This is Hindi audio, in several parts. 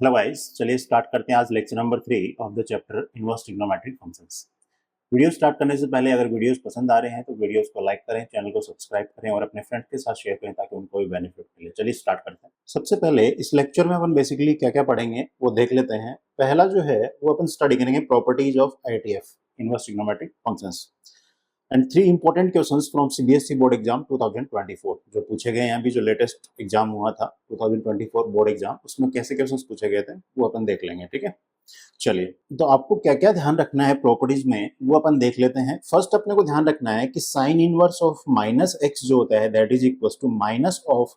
हेलो गाइस, चलिए स्टार्ट करते हैं आज lecture number 3 of the chapter inverse trigonometric functions. Video start करने से पहले अगर वीडियोस पसंद आ रहे हैं तो वीडियोस को लाइक करें, चैनल को सब्सक्राइब करें और अपने फ्रेंड के साथ शेयर करें ताकि उनको भी बेनिफिट मिले। चलिए स्टार्ट करते हैं। सबसे पहले इस लेक्चर में अपन बेसिकली क्या क्या पढ़ेंगे वो देख लेते हैं। पहला जो है वो अपन स्टडी करेंगे properties of ITF, inverse trigonometric functions, and 3 important questions from CBSE board exam 2024 जो पूछे गए हैं। अभी जो लेटेस्ट एग्जाम हुआ था 2024 बोर्ड एग्जाम, उसमें कैसे क्वेश्चंस पूछे गए थे वो अपन देख लेंगे। ठीक है, चलिए तो आपको क्या क्या ध्यान रखना है प्रॉपर्टीज में वो अपन देख लेते हैं। फर्स्ट अपने को ध्यान रखना है कि sine inverse of minus x जो होता है that is equal to minus of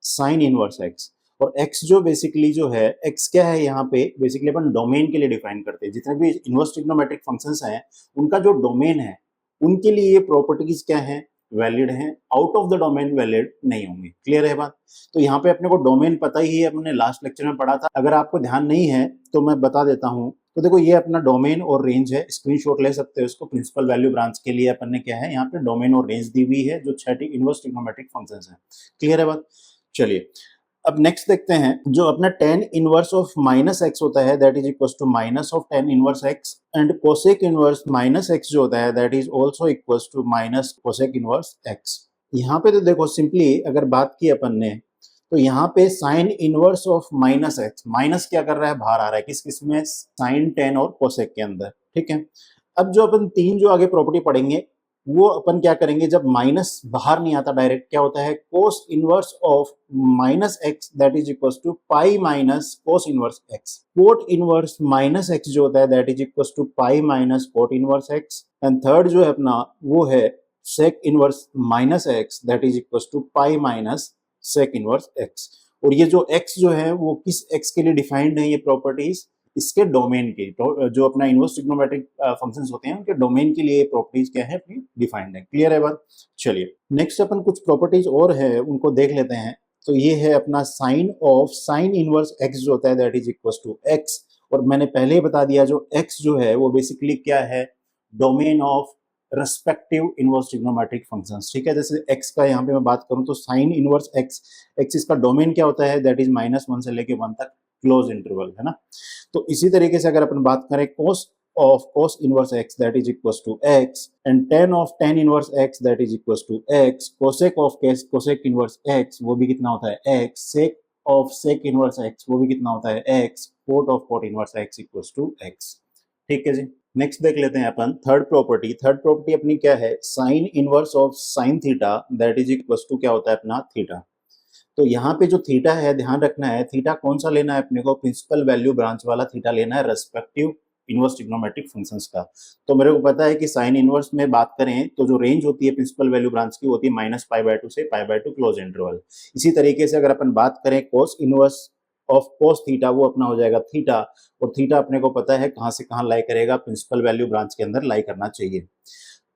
sine inverse x. और x जो बेसिकली जो है x क्या है, यहाँ पे बेसिकली अपन डोमेन के लिए डिफाइन करते हैं। जितने भी इनवर्स ट्रिग्नोमेट्रिक फंक्शंस हैं उनका जो डोमेन है उनके लिए ये प्रॉपर्टीज क्या है, वैलिड है। Out of the domain valid नहीं होंगे। क्लियर है बात? तो यहाँ पे अपने को डोमेन पता ही है, अपने लास्ट लेक्चर में पढ़ा था। अगर आपको ध्यान नहीं है तो मैं बता देता हूँ। तो देखो ये अपना डोमेन और रेंज है, स्क्रीनशॉट ले सकते हो इसको। प्रिंसिपल वैल्यू ब्रांच के लिए अपन ने क्या है यहाँ पे डोमेन और रेंज दी हुई है जो 6 इनवर्स ट्रिग्नोमेट्रिक फंक्शंस हैं। क्लियर है बात? चलिए अब नेक्स्ट देखते हैं। जो अपना tan inverse of minus x होता है that is equal to minus of tan inverse x, and cosec inverse minus x जो होता है that is also equal to minus cosec inverse x. यहाँ पे तो देखो सिंपली अगर बात की अपन ने तो यहाँ पे sign inverse of minus x, minus क्या कर रहा है, बाहर आ रहा है। किस किस में? साइन, टेन और कोसेक के अंदर। ठीक है, अब जो अपन 3 जो आगे प्रॉपर्टी पढ़ेंगे वो अपन क्या करेंगे, जब माइनस बाहर नहीं आता डायरेक्ट क्या होता है, cos inverse of minus x that is equal to pi minus cos inverse x. Cot inverse minus x जो होता है that is equal to pi minus cot inverse x. And third जो है अपना वो है sec inverse minus x that is equal to pi minus sec inverse x. और ये जो x जो है वो किस x के लिए डिफाइंड है, ये प्रॉपर्टीज इसके डोमेन की। तो जो अपना इनवर्स ट्रिग्नोमेट्रिक फंक्शंस होते हैं उनके डोमेन के लिए प्रॉपर्टीज क्या है अपनी डिफाइंड है। क्लियर है बात? चलिए नेक्स्ट अपन कुछ प्रॉपर्टीज और है उनको देख लेते हैं। तो ये है अपना sine of sine inverse x जो होता है that is equal to x. और मैंने पहले ही बता दिया जो x जो है वो बेसिकली क्या है, domain of respective inverse trigonometric functions. ठीक है, जैसे x का यहाँ पे मैं बात करूं तो साइन इनवर्स x इसका डोमेन क्या होता है दैट इज -1 से लेके 1 तक क्लोज इंटरवल है ना। तो इसी तरीके से अगर अपन बात करें cos of cos inverse x that is equal to x, and tan of tan inverse x that is equal to x, cosec of cosec inverse x वो भी कितना होता है x, sec of sec inverse x वो भी कितना होता है x, cot of cot inverse x equal to x। ठीक है जी, नेक्स्ट देख लेते हैं अपन थर्ड प्रॉपर्टी। थर्ड प्रॉपर्टी अपनी क्या है, sign inverse of sine theta that is equal to क्या होता है अपना थीटा। तो यहाँ पे जो थीटा है ध्यान रखना है, थीटा कौन सा लेना है अपने को, प्रिंसिपल वैल्यू ब्रांच वाला थीटा लेना है रेस्पेक्टिव इनवर्स ट्रिग्नोमेट्रिक फंक्शंस का। तो मेरे को पता है कि साइन इनवर्स में बात करें तो जो रेंज होती है प्रिंसिपल वैल्यू ब्रांच की होती है -π/2 से π/2 क्लोज इंटरवल। इसी तरीके से अगर अपन बात करें कोस इनवर्स ऑफ कोस थीटा वो अपना हो जाएगा थीटा। और थीटा अपने को पता है कहां से कहां लाई करेगा, प्रिंसिपल वैल्यू ब्रांच के अंदर लाई करना चाहिए।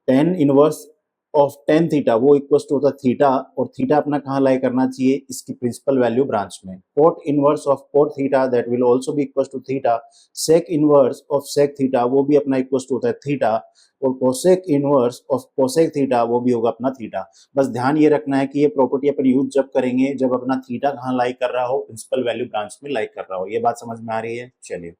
Ten inverse of tan theta वो इक्वल टू होता है थीटा, और थीटा अपना कहां लाई करना चाहिए, इसकी प्रिंसिपल वैल्यू ब्रांच में। Cot inverse of cot theta that will also be equal to theta. Sec inverse of sec theta वो भी अपना इक्वल टू होता है थीटा। और cosec inverse of cosec theta वो भी होगा अपना थीटा। बस ध्यान ये रखना है कि ये प्रॉपर्टी अपन यूज जब करेंगे जब अपना थीटा कहां लाई कर रहा हो, प्रिंसिपल वैल्यू ब्रांच में लाई कर रहा हो। ये बात समझ में आ रही है? चलिए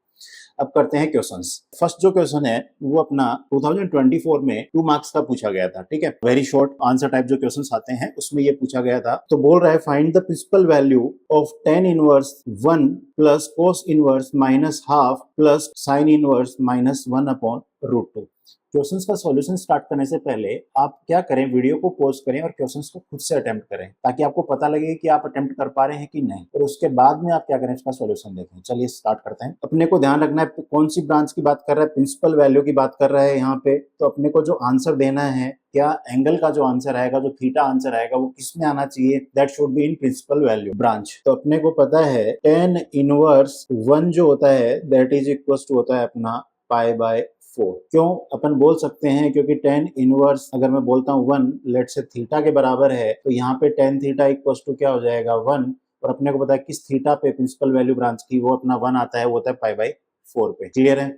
अब करते हैं क्वेश्चंस। फर्स्ट जो क्वेश्चन है वो अपना 2024 में 2 मार्क्स का पूछा गया था। ठीक है, वेरी शॉर्ट आंसर टाइप जो क्वेश्चंस आते हैं उसमें ये पूछा गया था। तो बोल रहा है find the principal value of tan inverse 1 plus cos inverse -½ plus sine inverse -1/√2। Questions का सॉल्यूशन स्टार्ट करने से पहले आप क्या करें, वीडियो को पॉज करें और क्वेश्चंस को खुद से अटेम्प्ट करें ताकि आपको पता लगे कि आप अटेम्प्ट कर पा रहे हैं कि नहीं, और उसके बाद में आप क्या करें इसका सॉल्यूशन देखें। चलिए स्टार्ट करते हैं। अपने को ध्यान रखना है कौन सी ब्रांच की बात कर रहा है, प्रिंसिपल वैल्यू की बात कर रहा है यहाँ पे। तो अपने को जो आंसर देना है, क्या एंगल का जो आंसर आएगा, जो थीटा आंसर आएगा वो किस में आना चाहिए, that should be in principle value branch. तो अपने को पता है tan इनवर्स 1 जो होता है दैट इज इक्वल टू होता है अपना π/4। क्यों अपन बोल सकते हैं, क्योंकि tan इनवर्स अगर मैं बोलता हूँ 1 लेट से थीटा के बराबर है तो यहाँ पे tan थीटा इक्वल टू क्या हो जाएगा 1। और अपने को पता है किस थीटा पे प्रिंसिपल वैल्यू ब्रांच की वो अपना 1 आता है, वो होता है π/4 पे। क्लियर है?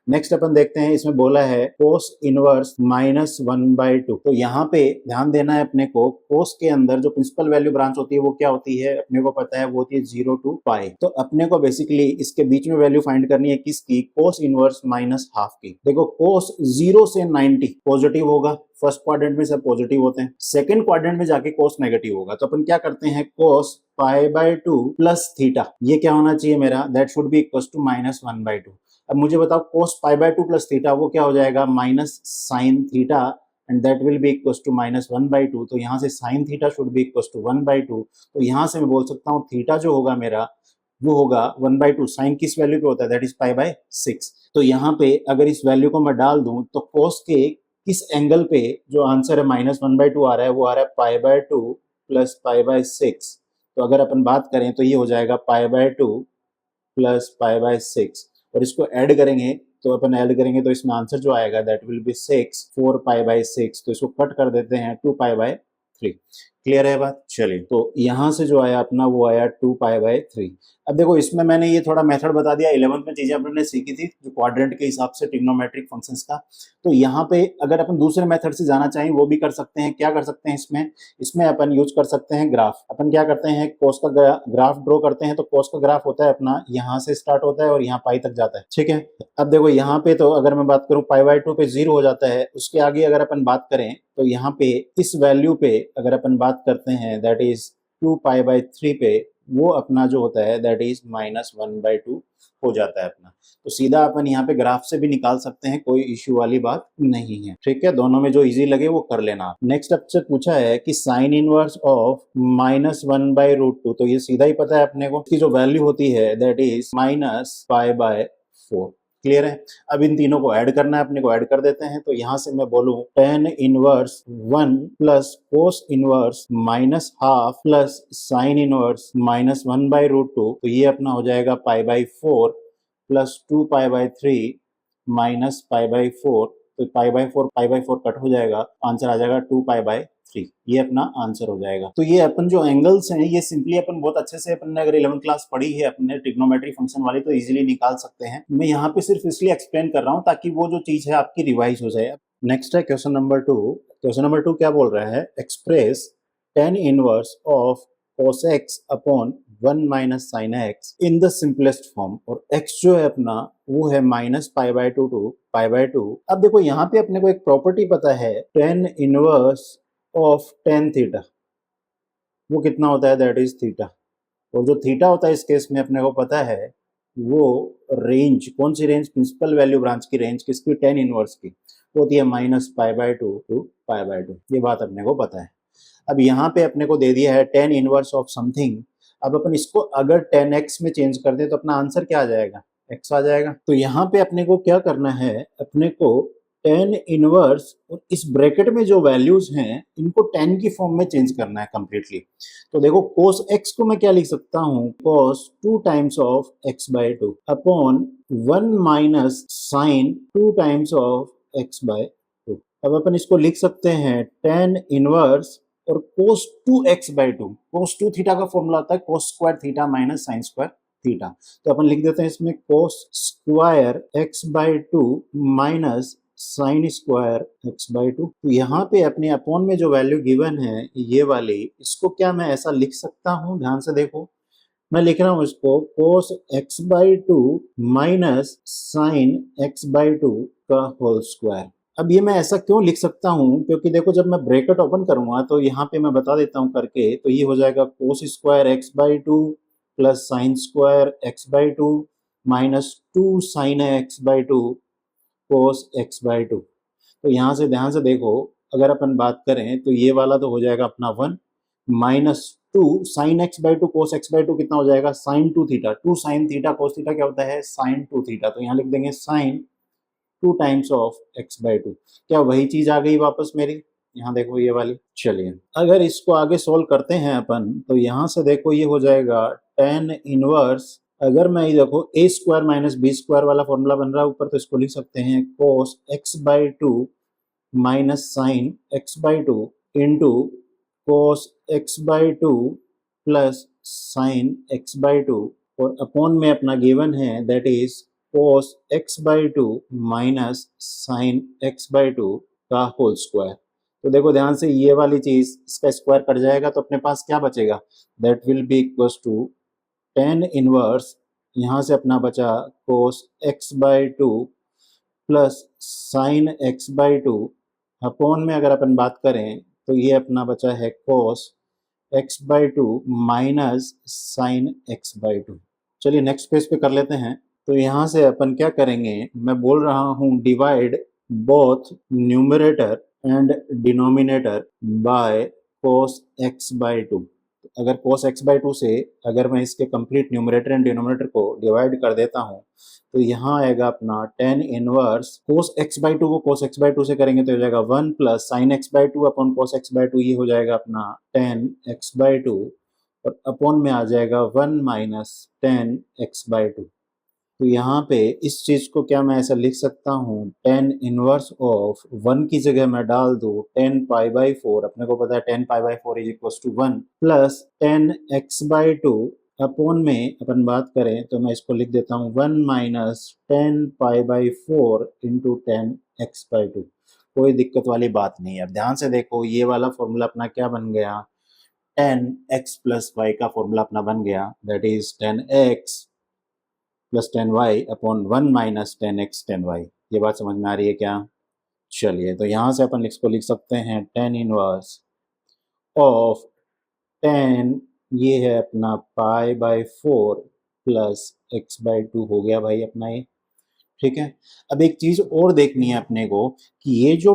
नेक्स्ट अपन देखते हैं, इसमें बोला है कोस इनवर्स -1/2। तो यहाँ पे ध्यान देना है अपने को, कोस के अंदर जो प्रिंसिपल वैल्यू ब्रांच होती है वो क्या होती है, अपने को पता है वो होती है 0 to पाई। तो अपने को बेसिकली इसके बीच में वैल्यू फाइंड करनी है किसकी, कोस इनवर्स -1/2 की। देखो कोस 0 से 90 पॉजिटिव होगा, फर्स्ट क्वाड्रेंट में सब पॉजिटिव होते हैं, सेकंड क्वाड्रेंट में जाके कोस नेगेटिव होगा। तो अपन क्या करते हैं, कोस π/2 प्लस थीटा, ये क्या होना चाहिए मेरा, that should be equal to -1/2। अब मुझे बताओ कोस π/2 प्लस थीटा वो क्या हो जाएगा, minus sine theta, and that will be equal to -1/2। तो यहाँ से sine theta should be equal to 1/2। तो यहाँ से मैं बोल सकता हूँ थीटा जो होगा मेरा वो होगा 1/2। साइन किस वैल्यू पे होता है, दैट इज π/6। तो यहाँ पे अगर इस वैल्यू को मैं डाल दूं तो कोस के किस एंगल पे जो आंसर है -1/2 आ रहा है, वो आ रहा है π/2 प्लस π/6। तो अगर अपन बात करें तो ये हो जाएगा π/2 प्लस π/6, और इसको ऐड करेंगे तो अपन ऐड करेंगे तो इसमें आंसर जो आएगा दैट विल बी 6 4π/6। तो इसको कट कर देते हैं 2π/3। क्लियर है बात, चलिए तो यहाँ से जो आया अपना वो आया 2π/3। अब देखो इसमें मैंने ये थोड़ा मेथड बता दिया, 11th में चीजें अपन ने सीखी थी जो क्वाड्रेंट के हिसाब से ट्रिग्नोमेट्रिक फंक्शंस का। तो यहाँ पे अगर अपन दूसरे मेथड से जाना चाहें वो भी कर सकते हैं। क्या कर सकते हैं इसमें, इसमें अपन यूज कर सकते हैं ग्राफ। अपन क्या करते हैं, कोस का ग्राफ ड्रॉ करते हैं। तो कोस का ग्राफ होता है अपना यहाँ से स्टार्ट होता है और यहाँ पाई तक जाता है, ठीक है। अब देखो यहाँ पे तो अगर मैं बात करूँ π/2 पे 0 हो जाता है, उसके आगे अगर अपन बात करें तो यहाँ पे इस वैल्यू पे अगर अपन बात करते हैं दैट इज 2π/3 पे, वो अपना जो होता है दैट इज -1/2 हो जाता है अपना। तो सीधा अपन यहाँ पे ग्राफ से भी निकाल सकते हैं, कोई इश्यू वाली बात नहीं है, ठीक है। दोनों में जो इजी लगे वो कर लेना। नेक्स्ट आपसे पूछा है कि साइन इनवर्स ऑफ -1/√2। तो ये सीधा ही पता है अपने को, इसकी जो वैल्यू होती है दैट इज -π/4। क्लियर है। अब इन तीनों को ऐड करना है अपने को, ऐड कर देते हैं। तो यहाँ से मैं बोलूं tan inverse 1 plus cos inverse -1/2 plus sine inverse -1/√2। तो ये अपना हो जाएगा π/4 प्लस 2π/3 माइनस π/4। तो π/4 कट हो जाएगा, आंसर आ जाएगा 2π/3। ये अपना आंसर हो जाएगा। तो ये अपन जो एंगल्स हैं ये सिंपली अपन बहुत अच्छे से, अपन ने अगर 11th क्लास पढ़ी है अपने ट्रिग्नोमेट्रिक फंक्शन वाली तो इजीली निकाल सकते हैं। मैं यहाँ पे सिर्फ इसलिए एक्सप्लेन कर रहा हूँ ताकि वो जो चीज है आपकी रिवाइज हो जाए। नेक्स्ट है क्वेश्चन नंबर 2। क्वेश्चन नंबर 2 क्या बोल रहा है, express tan inverse of cos x upon 1 minus sine x in the simplest form. और x जो है अपना वो है -π/2 टू π/2। अब देखो यहाँ पे अपने को एक प्रॉपर्टी पता है, tan inverse of tan theta वो कितना होता है, दैट इज थीटा। और जो थीटा होता है इस केस में अपने को पता है वो रेंज, कौन सी रेंज, प्रिंसिपल वैल्यू ब्रांच की रेंज किसकी, tan इनवर्स की, वो होती है -π/2 टू π/2। ये बात अपने को पता है। अब यहाँ पे अपने को दे दिया है tan इनवर्स ऑफ समथिंग। अब अपन इसको अगर tan x में चेंज कर दे तो अपना आंसर क्या आ जाएगा, x आ जाएगा। तो यहाँ पे अपने को क्या करना है, अपने को tan इनवर्स और इस ब्रैकेट में जो वैल्यूज हैं इनको tan की फॉर्म में चेंज करना है कंप्लीटली। तो देखो cos x को मैं क्या लिख सकता हूँ, cos 2 times of x/2 upon 1 minus sine 2 times of x/2। अब अपन इसको लिख सकते हैं tan इनवर्स और cos 2x/2। cos 2 थीटा का फॉर्मूला होता है cos square theta minus sine square theta. तो अपन लिख देते हैं इसमें cos square x/2 minus sine square x/2। तो यहाँ पे अपने अपॉन में जो वैल्यू गिवन है ये वाली, इसको क्या मैं ऐसा लिख सकता हूँ, ध्यान से देखो मैं लिख रहा हूँ इसको cos x/2 minus sine x/2 का होल स्क्वायर। अब ये मैं ऐसा क्यों लिख सकता हूँ, क्योंकि देखो जब मैं ब्रैकेट ओपन करूंगा तो यहाँ पे मैं बता देता हूँ करके, तो ये हो जाएगा cos square x/2 plus sine square x/2 minus 2 sine x/2 cos x/2। तो यहाँ से ध्यान से देखो, अगर अपन बात करें तो ये वाला तो हो जाएगा अपना 1 minus 2 sine x/2 cos x/2 कितना हो जाएगा, sine 2 theta. 2 sine theta cos theta क्या होता है, साइन 2 थीटा। तो यहाँ लिख देंगे साइन 2 टाइम्स ऑफ x/2। क्या वही चीज आ गई वापस मेरी, यहाँ देखो ये वाली। चलिए अगर इसको आगे सोल्व करते हैं अपन तो यहाँ से देखो ये हो जाएगा tan इनवर्स, अगर मैं ये देखो a square minus B square वाला फॉर्मूला बन रहा है ऊपर, तो इसको लिख सकते हैं cos x/2 minus sine x/2 into cos x/2 plus sine x/2 और अपॉन में अपना गिवन है that is cos x by two minus sine x by two का होल स्क्वायर। तो देखो ध्यान से, ये वाली चीज इसका स्क्वायर कट जाएगा तो अपने पास क्या बचेगा, that will be equals to tan inverse, यहाँ से अपना बचा cos x by two plus sine x by two upon में अगर अपन बात करें तो ये अपना बचा है cos x by two minus sine x by two. चलिए नेक्स्ट पेज पे कर लेते हैं। तो यहाँ से अपन क्या करेंगे, मैं बोल रहा हूँ divide both numerator and denominator by cos x by to. अगर cos x बाई टू से अगर मैं इसके कंप्लीट न्यूमरेटर एंड डिनोमिनेटर को डिवाइड कर देता हूँ तो यहाँ आएगा अपना tan inverse cos x by to को cos x बाई टू से करेंगे तो हो जाएगा 1 plus sine x by two upon cos x by two, ये हो जाएगा अपना टेन x बाई टू और अपॉन में आ जाएगा 1 minus ten x by two. तो यहाँ पे इस चीज को क्या मैं ऐसा लिख सकता हूँ, टेन इनवर्स ऑफ 1 की जगह मैं डाल दूँ टेन पाई बाई फोर, अपने को पता है tan pi by four is equal to 1 plus tan x by two upon में अपन बात करें तो मैं इसको लिख देता हूँ 1 minus ten pi by four into ten x by to. कोई दिक्कत वाली बात नहीं है। अब ध्यान से देखो, ये वाला फॉर्मूला अपना क्या बन गया, टेन एक्स प्लस वाई का फॉर्मूला अपना बन गया, that is tan x plus tan y upon 1 minus tan x tan y. ये बात समझ में आ रही है क्या? चलिए, तो यहाँ से अपन इसको लिख सकते हैं टेन इनवर्स ऑफ टेन, ये है अपना पाई by four plus x by to हो गया भाई अपना ये, ठीक है। अब एक चीज और देखनी है अपने को कि ये जो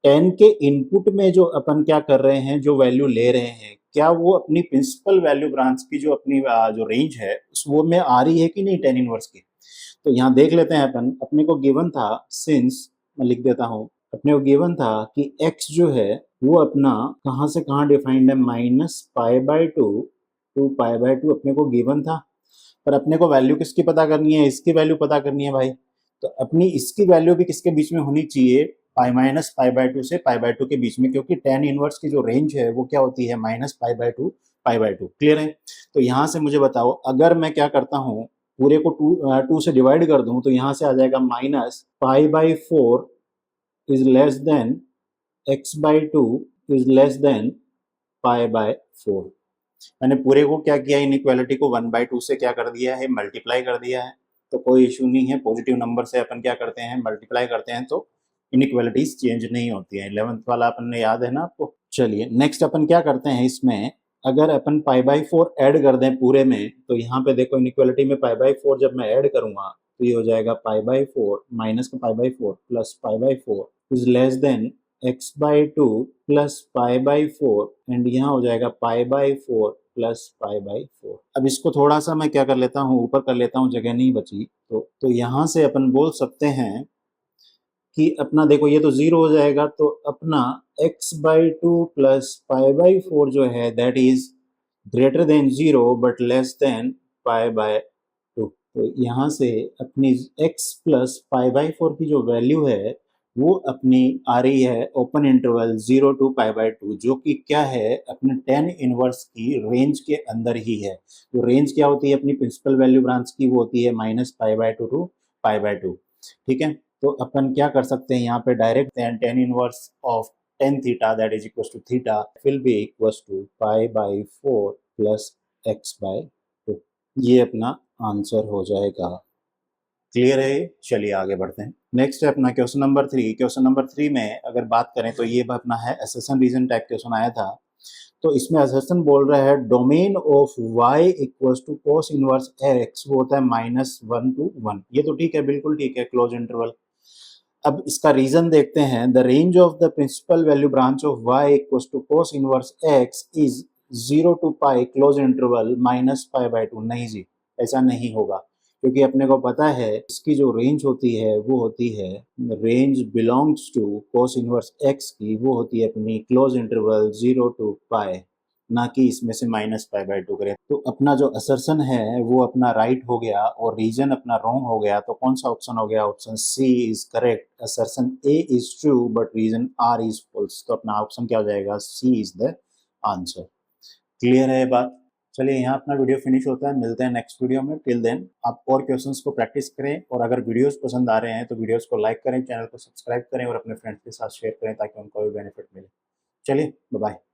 टेन के इनपुट में जो अपन क्या कर रहे हैं, जो वैल्यू ले रहे हैं, क्या वो अपनी प्रिंसिपल वैल्यू ब्रांच की जो अपनी जो रेंज है उस वो में आ रही है कि नहीं टेन इनवर्स की। तो यहाँ देख लेते हैं अपन, अपने को गिवन था, सिंस मैं लिख देता हूँ, अपने को गिवन था कि x जो है वो अपना कहाँ से कहाँ डिफाइंड है, minus pi by two to pi by two अपने को गिवन था। पर अपने को वैल्यू किसकी पता करनी है, इसकी वैल्यू पता करनी है भाई। तो अपनी इसकी वैल्यू भी किसके बीच में होनी चाहिए, pi minus pi by to से पाई बाई टू के बीच में, क्योंकि टेन इनवर्स की जो रेंज है वो क्या होती है, minus pi by to pi by to. Clear है? तो यहाँ से मुझे बताओ, अगर मैं क्या करता हूँ, पूरे को टू से डिवाइड कर दूं तो यहाँ से आ जाएगा minus pi by four is less than x by two is less than pi by four. मैंने पूरे को क्या किया, इनइक्वालिटी को 1/2 से क्या कर दिया है, मल्टीप्लाई कर दिया है। तो कोई इशू नहीं है, पॉजिटिव नंबर से अपन क्या करते हैं, मल्टीप्लाई करते हैं तो इनइक्वालिटीज चेंज नहीं होती है। 11th वाला अपन ने याद है ना आपको। चलिए नेक्स्ट अपन क्या करते हैं, इसमें अगर अपन पाई बाई फोर ऐड कर दें पूरे में तो यहाँ पे देखो इनइक्वालिटी में पाई बाई फोर जब मैं ऐड करूंगा तो ये हो जाएगा पाई बाई फोर माइनस का पाई by four plus pi by four is less than x by two plus pi by four and यहाँ हो जाएगा पाई by four plus pi by four. अब इसको थोड़ा सा मैं क्या कर लेता हूँ, ऊपर कर लेता हूँ, जगह नहीं बची तो यहाँ से अपन बोल सकते हैं कि अपना देखो ये तो जीरो हो जाएगा, तो अपना x by two plus pi by four जो है that is greater than zero but less than pi by two. तो यहाँ से अपनी x plus pi by four की जो वैल्यू है वो अपनी आ रही है open interval zero to pi by two, जो कि क्या है अपने टेन इनवर्स की रेंज के अंदर ही है। तो रेंज क्या होती है अपनी प्रिंसिपल वैल्यू ब्रांच की, वो होती है minus pi by to pi by to, ठीक है। तो अपन क्या कर सकते हैं यहाँ पे direct, tan inverse of tan theta that is equal to theta will be equal to pi by four plus x by two. ये अपना आंसर हो जाएगा। क्लियर है? चलिए आगे बढ़ते हैं। नेक्स्ट है अपना क्वेश्चन नंबर 3। क्वेश्चन नंबर 3 में अगर बात करें तो ये अपना है असर्शन रीजन टाइप क्वेश्चन आया था। तो इसमें असर्शन बोल रहा है domain of y equals to cos inverse x, वो होता है माइनस 1 to 1। ये तो ठीक है, बिल्कुल ठीक है, क्लोज इंटरवल। अब इसका रीजन देखते हैं, the range of the principal value branch of y equals to cos inverse x is 0 to pi close interval minus pi by two. नहीं जी, ऐसा नहीं होगा, क्योंकि अपने को पता है इसकी जो रेंज होती है वो होती है, range belongs to cos inverse x की, वो होती है अपनी क्लोज इंटरवल 0 to पाई, ना कि इसमें से माइनस पाई बाई टू करें। तो अपना जो असर्शन है वो अपना राइट हो गया और रीजन अपना रॉन्ग हो गया। तो कौन सा ऑप्शन हो गया, option C is correct. Assertion A is true but reason R is false. तो अपना ऑप्शन क्या हो जाएगा, C is the answer. Clear है ये बात? चलिए यहाँ अपना वीडियो फिनिश होता है, मिलते हैं नेक्स्ट वीडियो में। टिल देन आप और क्वेश्चंस को प्रैक्टिस करें, और अगर वीडियोस पसंद आ रहे हैं तो वीडियोस को लाइक करें, चैनल को सब्सक्राइब करें और अपने फ्रेंड्स के साथ शेयर करें ताकि उनको भी बेनिफिट मिले। चलिए, बाय बाय।